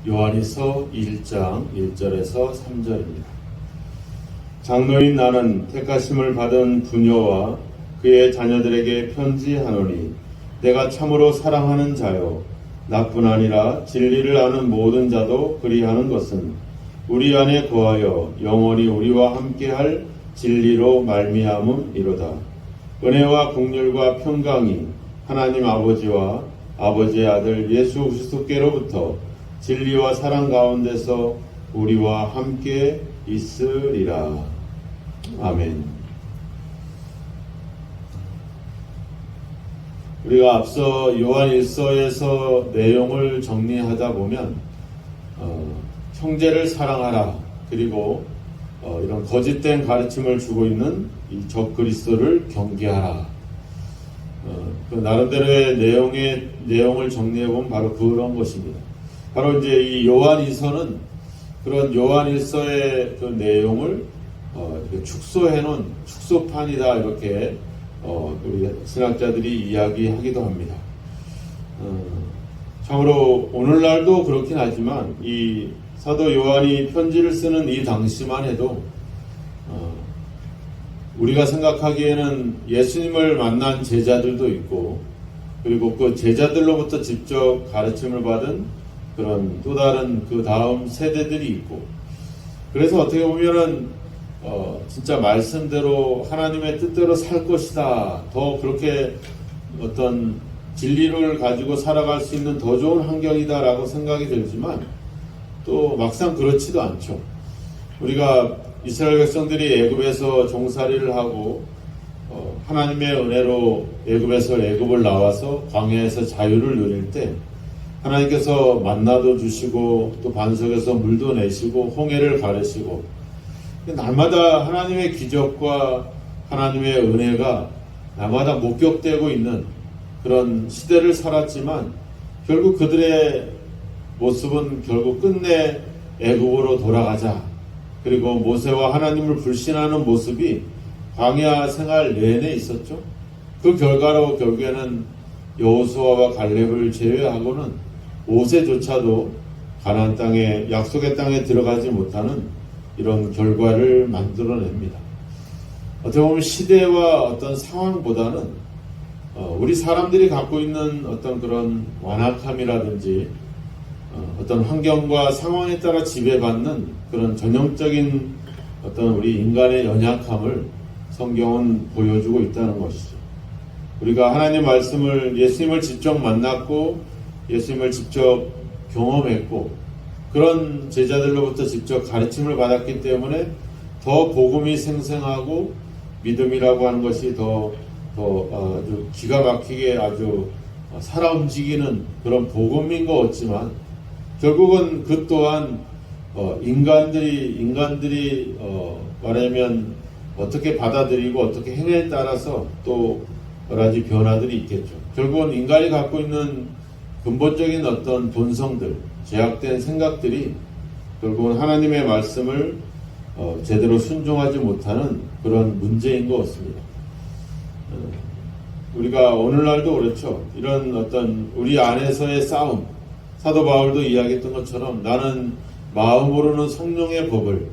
요한일서 1장 1절에서 3절입니다. 장로인 나는 택하심을 받은 부녀와 그의 자녀들에게 편지하노니 내가 참으로 사랑하는 자요 나뿐 아니라 진리를 아는 모든 자도 그리하는 것은 우리 안에 거하여 영원히 우리와 함께할 진리로 말미암음이로다. 은혜와 긍휼과 평강이 하나님 아버지와 아버지의 아들 예수 그리스도께로부터 진리와 사랑 가운데서 우리와 함께 있으리라. 아멘. 우리가 앞서 요한일서에서 내용을 정리하다 보면 형제를 사랑하라, 그리고 이런 거짓된 가르침을 주고 있는 이 적그리스도를 경계하라. 그 나름대로의 내용을 정리해보면 바로 그런 것입니다. 바로 이제 이 요한일서는 그런 요한일서의 그 내용을 축소해놓은 축소판이다, 이렇게 우리 신학자들이 이야기하기도 합니다. 참으로 오늘날도 그렇긴 하지만 이 사도 요한이 편지를 쓰는 이 당시만 해도 우리가 생각하기에는 예수님을 만난 제자들도 있고, 그리고 그 제자들로부터 직접 가르침을 받은 그런 또 다른 그 다음 세대들이 있고, 그래서 어떻게 보면은 진짜 말씀대로 하나님의 뜻대로 살 것이다, 더 그렇게 어떤 진리를 가지고 살아갈 수 있는 더 좋은 환경이다 라고 생각이 들지만 또 막상 그렇지도 않죠. 우리가 이스라엘 백성들이 애굽에서 종살이를 하고 하나님의 은혜로 애굽에서 애굽을 나와서 광야에서 자유를 누릴 때 하나님께서 만나도 주시고 또 반석에서 물도 내시고 홍해를 가르시고 날마다 하나님의 기적과 하나님의 은혜가 날마다 목격되고 있는 그런 시대를 살았지만 결국 그들의 모습은 결국 끝내 애굽으로 돌아가자, 그리고 모세와 하나님을 불신하는 모습이 광야 생활 내내 있었죠. 그 결과로 결국에는 여호수아와 갈렙을 제외하고는 5세조차도 가나안 땅에, 약속의 땅에 들어가지 못하는 이런 결과를 만들어냅니다. 어떻게 보면 시대와 어떤 상황보다는 우리 사람들이 갖고 있는 어떤 그런 완악함이라든지 어떤 환경과 상황에 따라 지배받는 그런 전형적인 어떤 우리 인간의 연약함을 성경은 보여주고 있다는 것이죠. 우리가 하나님 말씀을, 예수님을 직접 만났고 예수님을 직접 경험했고 그런 제자들로부터 직접 가르침을 받았기 때문에 더 복음이 생생하고 믿음이라고 하는 것이 더 아주 기가 막히게 아주 살아 움직이는 그런 복음인 것 같지만, 결국은 그 또한 인간들이 말하면 어떻게 받아들이고 어떻게 행해에 따라서 또 여러 가지 변화들이 있겠죠. 결국은 인간이 갖고 있는 근본적인 어떤 본성들, 제약된 생각들이 결국은 하나님의 말씀을 제대로 순종하지 못하는 그런 문제인 것 같습니다. 우리가 오늘날도 그렇죠. 이런 어떤 우리 안에서의 싸움, 사도 바울도 이야기했던 것처럼 나는 마음으로는 성령의 법을,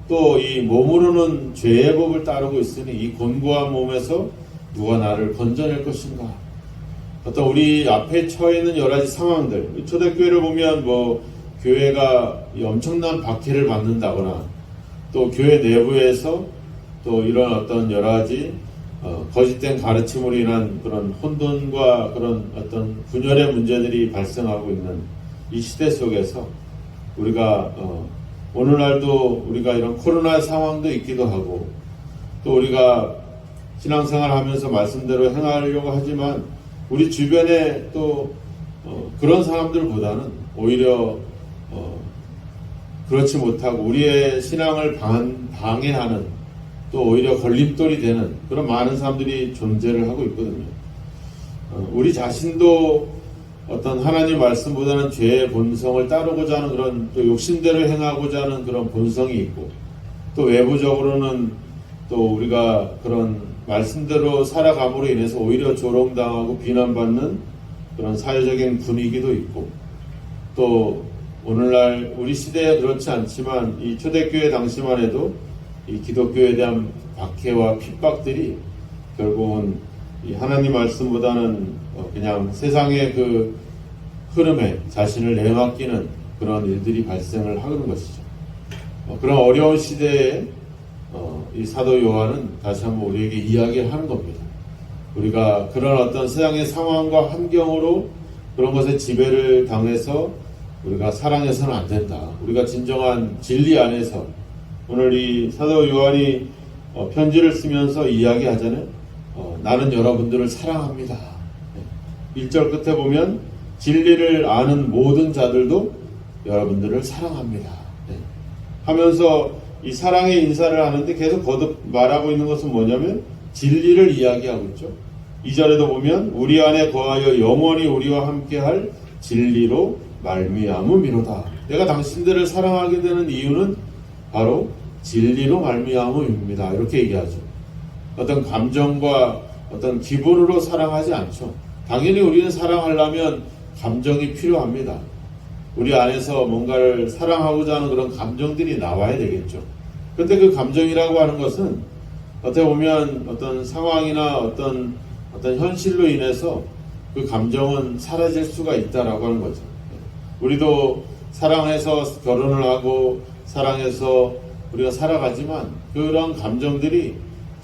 또 이 몸으로는 죄의 법을 따르고 있으니 이 곤고한 몸에서 누가 나를 건져낼 것인가. 어떤 우리 앞에 처해 있는 여러 가지 상황들, 초대교회를 보면 뭐 교회가 엄청난 박해를 받는다거나 또 교회 내부에서 또 이런 어떤 여러 가지 거짓된 가르침으로 인한 그런 혼돈과 그런 어떤 분열의 문제들이 발생하고 있는 이 시대 속에서 우리가 오늘날도 우리가 이런 코로나 상황도 있기도 하고, 또 우리가 신앙생활 하면서 말씀대로 행하려고 하지만 우리 주변에 또 그런 사람들보다는 오히려 그렇지 못하고 우리의 신앙을 방해하는, 또 오히려 걸림돌이 되는 그런 많은 사람들이 존재를 하고 있거든요. 우리 자신도 어떤 하나님 말씀보다는 죄의 본성을 따르고자 하는 그런 또 욕심대로 행하고자 하는 그런 본성이 있고, 또 외부적으로는 또 우리가 그런 말씀대로 살아감으로 인해서 오히려 조롱당하고 비난받는 그런 사회적인 분위기도 있고, 또 오늘날 우리 시대에 그렇지 않지만 이 초대교회 당시만 해도 이 기독교에 대한 박해와 핍박들이 결국은 이 하나님 말씀보다는 그냥 세상의 그 흐름에 자신을 내맡기는 그런 일들이 발생을 하는 것이죠. 그런 어려운 시대에 이 사도 요한은 다시 한번 우리에게 이야기를 하는 겁니다. 우리가 그런 어떤 세상의 상황과 환경으로 그런 것에 지배를 당해서 우리가 사랑해서는 안 된다. 우리가 진정한 진리 안에서 오늘 이 사도 요한이 편지를 쓰면서 이야기하잖아요. 나는 여러분들을 사랑합니다. 1절 끝에 보면 진리를 아는 모든 자들도 여러분들을 사랑합니다. 하면서 이 사랑의 인사를 하는데 계속 거듭 말하고 있는 것은 뭐냐면 진리를 이야기하고 있죠. 2절에도 보면 우리 안에 거하여 영원히 우리와 함께할 진리로 말미암음이로다. 내가 당신들을 사랑하게 되는 이유는 바로 진리로 말미암음입니다. 이렇게 얘기하죠. 어떤 감정과 어떤 기분으로 사랑하지 않죠. 당연히 우리는 사랑하려면 감정이 필요합니다. 우리 안에서 뭔가를 사랑하고자 하는 그런 감정들이 나와야 되겠죠. 그런데 그 감정이라고 하는 것은 어떻게 보면 어떤 상황이나 어떤 현실로 인해서 그 감정은 사라질 수가 있다라고 하는 거죠. 우리도 사랑해서 결혼을 하고 사랑해서 우리가 살아가지만 그런 감정들이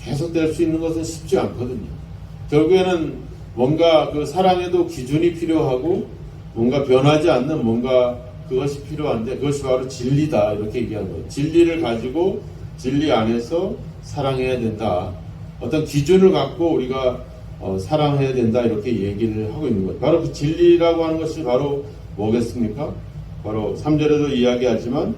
계속될 수 있는 것은 쉽지 않거든요. 결국에는 뭔가 그 사랑에도 기준이 필요하고 뭔가 변하지 않는 뭔가 그것이 필요한데 그것이 바로 진리다 이렇게 얘기하는 거예요. 진리를 가지고 진리 안에서 사랑해야 된다. 어떤 기준을 갖고 우리가 사랑해야 된다 이렇게 얘기를 하고 있는 거예요. 바로 그 진리라고 하는 것이 바로 뭐겠습니까? 바로 3절에도 이야기하지만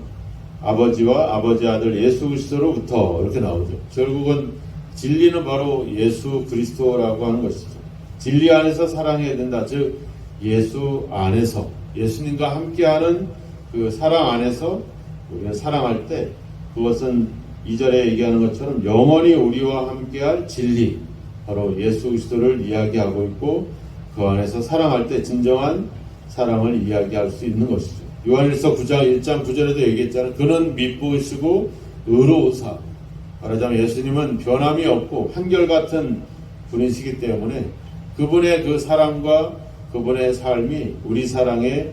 아버지와 아버지 아들 예수 그리스도로부터 이렇게 나오죠. 결국은 진리는 바로 예수 그리스도라고 하는 것이죠. 진리 안에서 사랑해야 된다. 즉 예수 안에서 예수님과 함께하는 그 사랑 안에서 우리가 사랑할 때 그것은 2절에 얘기하는 것처럼 영원히 우리와 함께할 진리 바로 예수 그리스도를 이야기하고 있고 그 안에서 사랑할 때 진정한 사랑을 이야기할 수 있는 것이죠. 요한일서 9장 1장 9절에도 얘기했잖아요. 그는 미쁘시고 의로우사. 말하자면 예수님은 변함이 없고 한결같은 분이시기 때문에 그분의 그 사랑과 그분의 삶이 우리 사랑의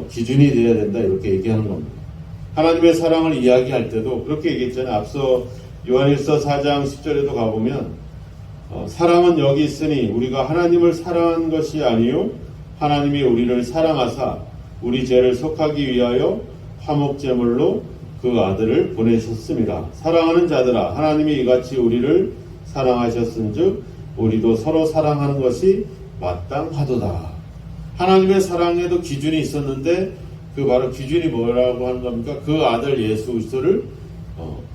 기준이 되어야 된다 이렇게 얘기하는 겁니다. 하나님의 사랑을 이야기할 때도 그렇게 얘기했잖아요. 앞서 요한일서 4장 10절에도 가보면 사랑은 여기 있으니 우리가 하나님을 사랑한 것이 아니요 하나님이 우리를 사랑하사 우리 죄를 속하기 위하여 화목제물로 그 아들을 보내셨습니다. 사랑하는 자들아 하나님이 이같이 우리를 사랑하셨은즉 우리도 서로 사랑하는 것이 마땅하도다. 하나님의 사랑에도 기준이 있었는데 그 바로 기준이 뭐라고 하는 겁니까? 그 아들 예수 그리스도를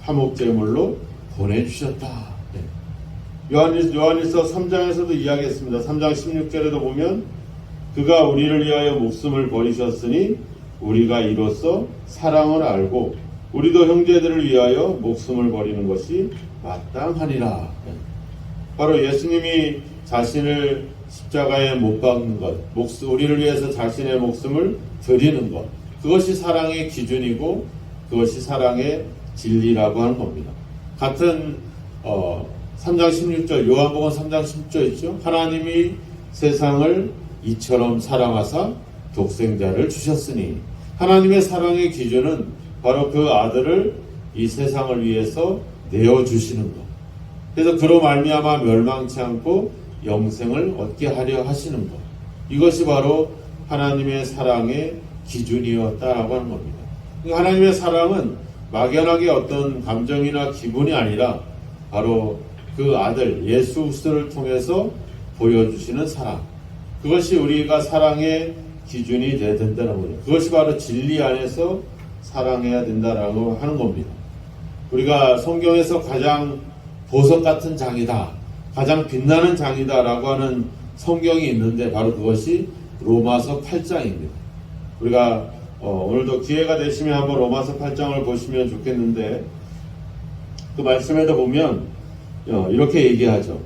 화목제물로 보내주셨다. 요한일서 3장에서도 이야기했습니다. 3장 16절에도 보면 그가 우리를 위하여 목숨을 버리셨으니 우리가 이로써 사랑을 알고 우리도 형제들을 위하여 목숨을 버리는 것이 마땅하니라. 바로 예수님이 자신을 십자가에 못 박는 것, 우리를 위해서 자신의 목숨을 드리는 것, 그것이 사랑의 기준이고 그것이 사랑의 진리라고 하는 겁니다. 같은 3장 16절 요한복음 3장 10절 있죠. 하나님이 세상을 이처럼 사랑하사 독생자를 주셨으니 하나님의 사랑의 기준은 바로 그 아들을 이 세상을 위해서 내어주시는 것. 그래서 그로 말미암아 멸망치 않고 영생을 얻게 하려 하시는 것. 이것이 바로 하나님의 사랑의 기준이었다라고 하는 겁니다. 하나님의 사랑은 막연하게 어떤 감정이나 기분이 아니라 바로 그 아들 예수 그리스도를 통해서 보여주시는 사랑. 그것이 우리가 사랑의 기준이 되어야 된다는 거예요. 그것이 바로 진리 안에서 사랑해야 된다라고 하는 겁니다. 우리가 성경에서 가장 보석 같은 장이다, 가장 빛나는 장이다라고 하는 성경이 있는데 바로 그것이 로마서 8장입니다. 우리가 오늘도 기회가 되시면 한번 로마서 8장을 보시면 좋겠는데 그 말씀에도 보면 이렇게 얘기하죠.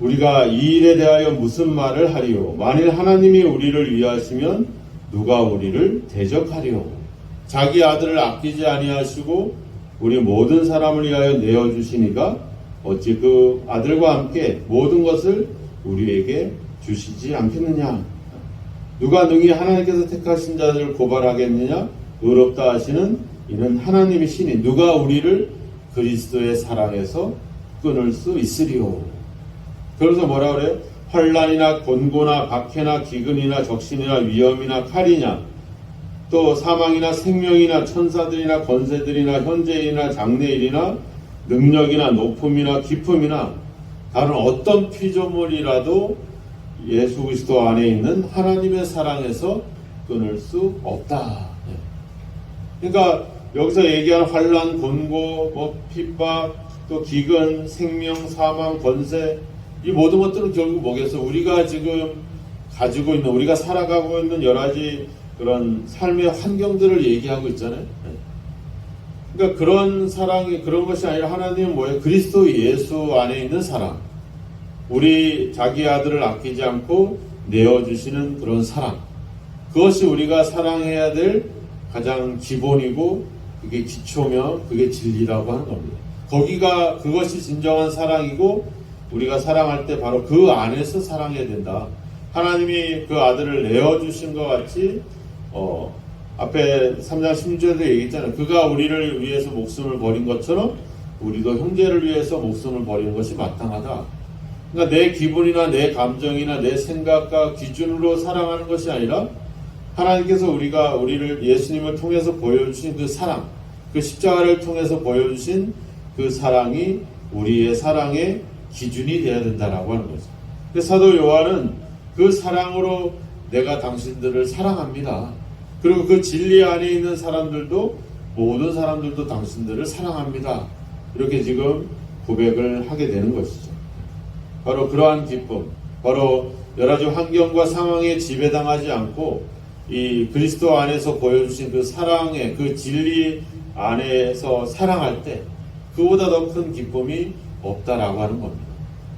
우리가 이 일에 대하여 무슨 말을 하리요? 만일 하나님이 우리를 위하시면 누가 우리를 대적하리요? 자기 아들을 아끼지 아니하시고 우리 모든 사람을 위하여 내어주시니가 어찌 그 아들과 함께 모든 것을 우리에게 주시지 않겠느냐? 누가 능히 하나님께서 택하신 자들을 고발하겠느냐? 의롭다 하시는 이는 하나님이시니 누가 우리를 그리스도의 사랑에서 끊을 수 있으리요? 그래서 뭐라 그래요? 환난이나 곤고나 박해나 기근이나 적신이나 위험이나 칼이냐 또 사망이나 생명이나 천사들이나 권세들이나 현재일이나 장래일이나 능력이나 높음이나 깊음이나 다른 어떤 피조물이라도 예수 그리스도 안에 있는 하나님의 사랑에서 끊을 수 없다. 그러니까 여기서 얘기하는 환난, 곤고, 핍박, 또 기근, 생명, 사망, 권세 이 모든 것들은 결국 뭐겠어? 우리가 지금 가지고 있는, 우리가 살아가고 있는 여러 가지 그런 삶의 환경들을 얘기하고 있잖아요. 그러니까 그런 사랑이, 그런 것이 아니라 하나님은 뭐예요? 그리스도 예수 안에 있는 사랑. 우리 자기 아들을 아끼지 않고 내어주시는 그런 사랑. 그것이 우리가 사랑해야 될 가장 기본이고, 그게 기초며, 그게 진리라고 하는 겁니다. 그것이 진정한 사랑이고, 우리가 사랑할 때 바로 그 안에서 사랑해야 된다. 하나님이 그 아들을 내어주신 것 같이 앞에 3장 16절에도 얘기했잖아요. 그가 우리를 위해서 목숨을 버린 것처럼 우리도 형제를 위해서 목숨을 버리는 것이 마땅하다. 그러니까 내 기분이나 내 감정이나 내 생각과 기준으로 사랑하는 것이 아니라 하나님께서 우리를 예수님을 통해서 보여주신 그 사랑, 그 십자가를 통해서 보여주신 그 사랑이 우리의 사랑의 기준이 되어야 된다라고 하는 거죠. 사도 요한은 그 사랑으로 내가 당신들을 사랑합니다. 그리고 그 진리 안에 있는 사람들도 모든 사람들도 당신들을 사랑합니다. 이렇게 지금 고백을 하게 되는 것이죠. 바로 그러한 기쁨, 바로 여러 가지 환경과 상황에 지배당하지 않고 이 그리스도 안에서 보여주신 그 사랑의 그 진리 안에서 사랑할 때 그보다 더 큰 기쁨이 없다라고 하는 겁니다.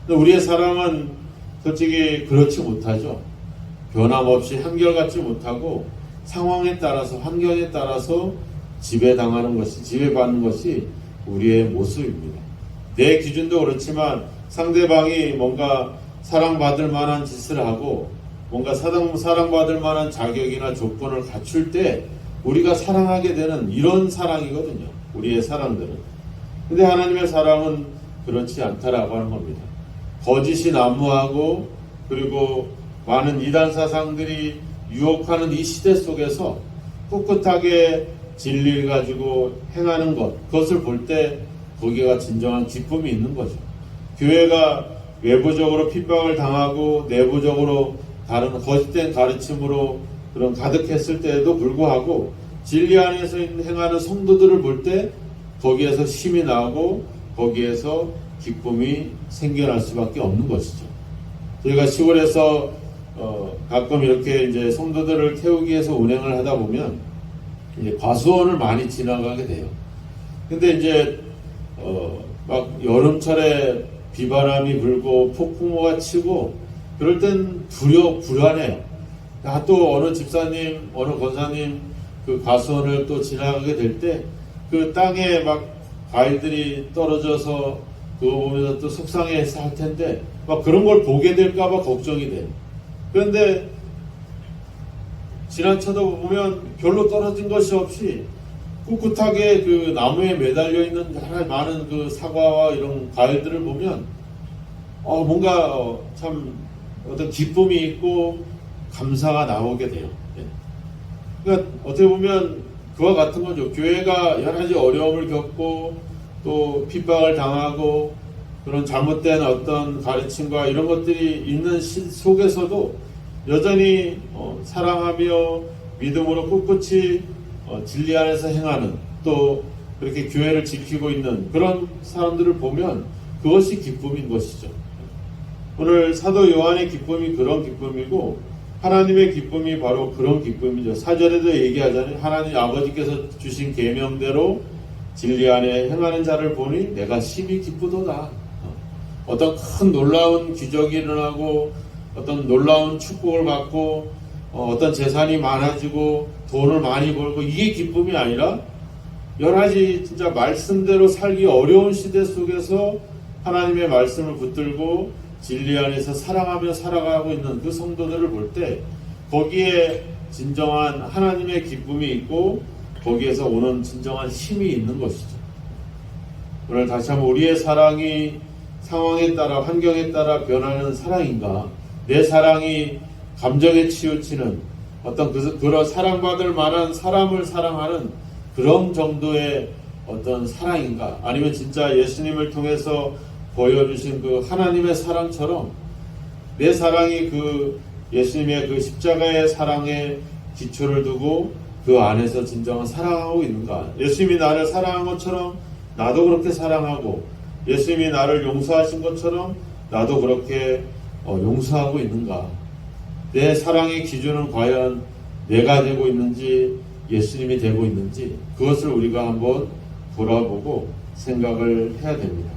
우리의 사랑은 솔직히 그렇지 못하죠. 변함없이 한결같지 못하고 상황에 따라서 환경에 따라서 지배당하는 것이 지배받는 것이 우리의 모습입니다. 내 기준도 그렇지만 상대방이 뭔가 사랑받을 만한 짓을 하고 뭔가 사랑받을 만한 자격이나 조건을 갖출 때 우리가 사랑하게 되는 이런 사랑이거든요. 우리의 사랑들은. 근데 하나님의 사랑은 그렇지 않다라고 하는 겁니다. 거짓이 난무하고 그리고 많은 이단 사상들이 유혹하는 이 시대 속에서 꿋꿋하게 진리를 가지고 행하는 것, 그것을 볼 때 거기가 진정한 기쁨이 있는 거죠. 교회가 외부적으로 핍박을 당하고 내부적으로 다른 거짓된 가르침으로 그런 가득했을 때에도 불구하고 진리 안에서 행하는 성도들을 볼 때 거기에서 힘이 나고 거기에서 기쁨이 생겨날 수밖에 없는 것이죠. 저희가 시골에서 가끔 이렇게 이제 성도들을 태우기 위해서 운행을 하다 보면 이제 과수원을 많이 지나가게 돼요. 근데 이제 막 여름철에 비바람이 불고 폭풍우가 치고 그럴 땐 불안해요. 또 어느 집사님, 어느 권사님 그 과수원을 또 지나가게 될 때 그 땅에 막 과일들이 떨어져서 그거 보면서 또 속상해서 할 텐데 막 그런 걸 보게 될까봐 걱정이 돼요. 그런데 지나쳐도 보면 별로 떨어진 것이 없이 꿋꿋하게 그 나무에 매달려 있는 많은 그 사과와 이런 과일들을 보면 뭔가 참 어떤 기쁨이 있고 감사가 나오게 돼요. 그러니까 어떻게 보면 그와 같은 거죠. 교회가 여러 가지 어려움을 겪고 또 핍박을 당하고 그런 잘못된 어떤 가르침과 이런 것들이 있는 속에서도 여전히 사랑하며 믿음으로 꿋꿋이 진리 안에서 행하는 또 그렇게 교회를 지키고 있는 그런 사람들을 보면 그것이 기쁨인 것이죠. 오늘 사도 요한의 기쁨이 그런 기쁨이고 하나님의 기쁨이 바로 그런 기쁨이죠. 4절에도 얘기하잖아요. 하나님 아버지께서 주신 계명대로 진리 안에 행하는 자를 보니 내가 심히 기쁘도다. 어떤 큰 놀라운 기적이 일어나고 어떤 놀라운 축복을 받고 어떤 재산이 많아지고 돈을 많이 벌고 이게 기쁨이 아니라 여러 가지 진짜 말씀대로 살기 어려운 시대 속에서 하나님의 말씀을 붙들고 진리 안에서 사랑하며 살아가고 있는 그 성도들을 볼 때 거기에 진정한 하나님의 기쁨이 있고 거기에서 오는 진정한 힘이 있는 것이죠. 오늘 다시 한번 우리의 사랑이 상황에 따라 환경에 따라 변하는 사랑인가, 내 사랑이 감정에 치우치는 어떤 그런 사랑받을 만한 사람을 사랑하는 그런 정도의 어떤 사랑인가, 아니면 진짜 예수님을 통해서 보여주신 그 하나님의 사랑처럼 내 사랑이 그 예수님의 그 십자가의 사랑에 기초를 두고 그 안에서 진정한 사랑하고 있는가. 예수님이 나를 사랑한 것처럼 나도 그렇게 사랑하고, 예수님이 나를 용서하신 것처럼 나도 그렇게 용서하고 있는가. 내 사랑의 기준은 과연 내가 되고 있는지 예수님이 되고 있는지, 그것을 우리가 한번 돌아보고 생각을 해야 됩니다.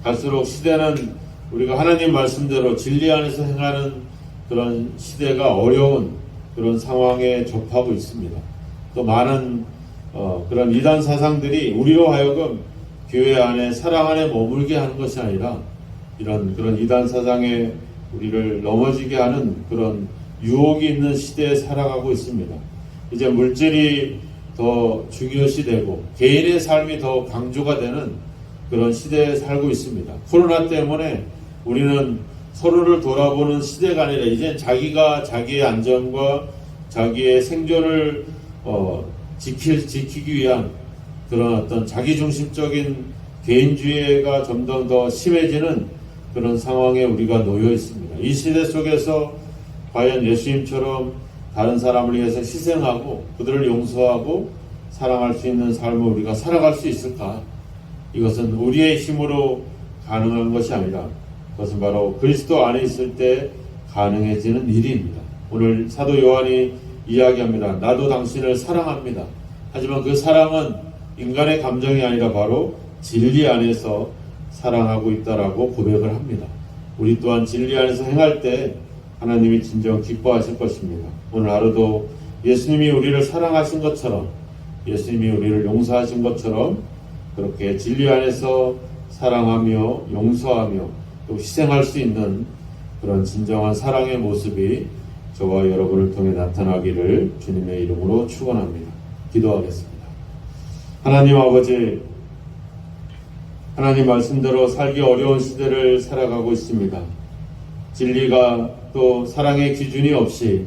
갈수록 시대는 우리가 하나님 말씀대로 진리 안에서 행하는 그런 시대가 어려운 그런 상황에 접하고 있습니다. 또 많은 그런 이단 사상들이 우리로 하여금 교회 안에 사랑 안에 머물게 하는 것이 아니라 그런 이단 사상에 우리를 넘어지게 하는 그런 유혹이 있는 시대에 살아가고 있습니다. 이제 물질이 더 중요시되고 개인의 삶이 더 강조가 되는 그런 시대에 살고 있습니다. 코로나 때문에 우리는 서로를 돌아보는 시대가 아니라 이제 자기가 자기의 안전과 자기의 생존을 지키기 위한 그런 어떤 자기중심적인 개인주의가 점점 더 심해지는 그런 상황에 우리가 놓여 있습니다. 이 시대 속에서 과연 예수님처럼 다른 사람을 위해서 희생하고 그들을 용서하고 사랑할 수 있는 삶을 우리가 살아갈 수 있을까? 이것은 우리의 힘으로 가능한 것이 아니라 그것은 바로 그리스도 안에 있을 때 가능해지는 일입니다. 오늘 사도 요한이 이야기합니다. 나도 당신을 사랑합니다. 하지만 그 사랑은 인간의 감정이 아니라 바로 진리 안에서 사랑하고 있다라고 고백을 합니다. 우리 또한 진리 안에서 행할 때 하나님이 진정 기뻐하실 것입니다. 오늘 하루도 예수님이 우리를 사랑하신 것처럼, 예수님이 우리를 용서하신 것처럼 그렇게 진리 안에서 사랑하며 용서하며 또 희생할 수 있는 그런 진정한 사랑의 모습이 저와 여러분을 통해 나타나기를 주님의 이름으로 축원합니다. 기도하겠습니다. 하나님 아버지, 하나님 말씀대로 살기 어려운 시대를 살아가고 있습니다. 진리가 또 사랑의 기준이 없이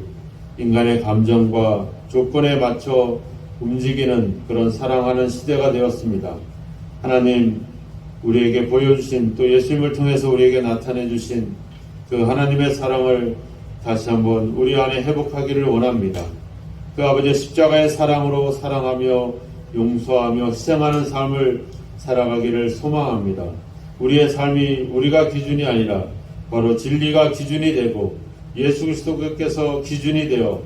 인간의 감정과 조건에 맞춰 움직이는 그런 사랑하는 시대가 되었습니다. 하나님, 우리에게 보여주신 또 예수님을 통해서 우리에게 나타내 주신 그 하나님의 사랑을 다시 한번 우리 안에 회복하기를 원합니다. 그 아버지의 십자가의 사랑으로 사랑하며 용서하며 희생하는 삶을 살아가기를 소망합니다. 우리의 삶이 우리가 기준이 아니라 바로 진리가 기준이 되고 예수 그리스도께서 기준이 되어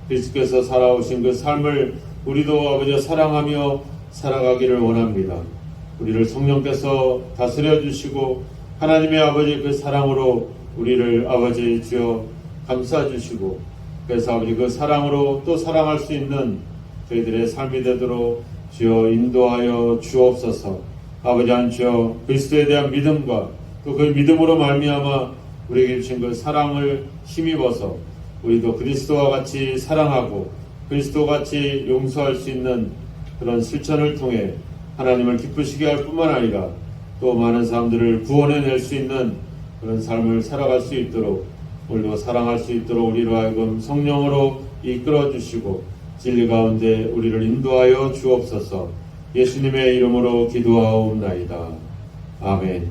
그리스도께서 살아오신 그 삶을 우리도 아버지 사랑하며 살아가기를 원합니다. 우리를 성령께서 다스려 주시고 하나님의 아버지 그 사랑으로 우리를 아버지 주여 감싸 주시고, 그래서 아버지 그 사랑으로 또 사랑할 수 있는 저희들의 삶이 되도록 주여 인도하여 주옵소서. 아버지 한 주여 그리스도에 대한 믿음과 또 그 믿음으로 말미암아 우리에게 주신 그 사랑을 힘입어서 우리도 그리스도와 같이 사랑하고 그리스도와 같이 용서할 수 있는 그런 실천을 통해 하나님을 기쁘시게 할 뿐만 아니라 또 많은 사람들을 구원해낼 수 있는 그런 삶을 살아갈 수 있도록, 오늘도 사랑할 수 있도록 우리로 하여금 성령으로 이끌어 주시고 진리 가운데 우리를 인도하여 주옵소서. 예수님의 이름으로 기도하옵나이다. 아멘.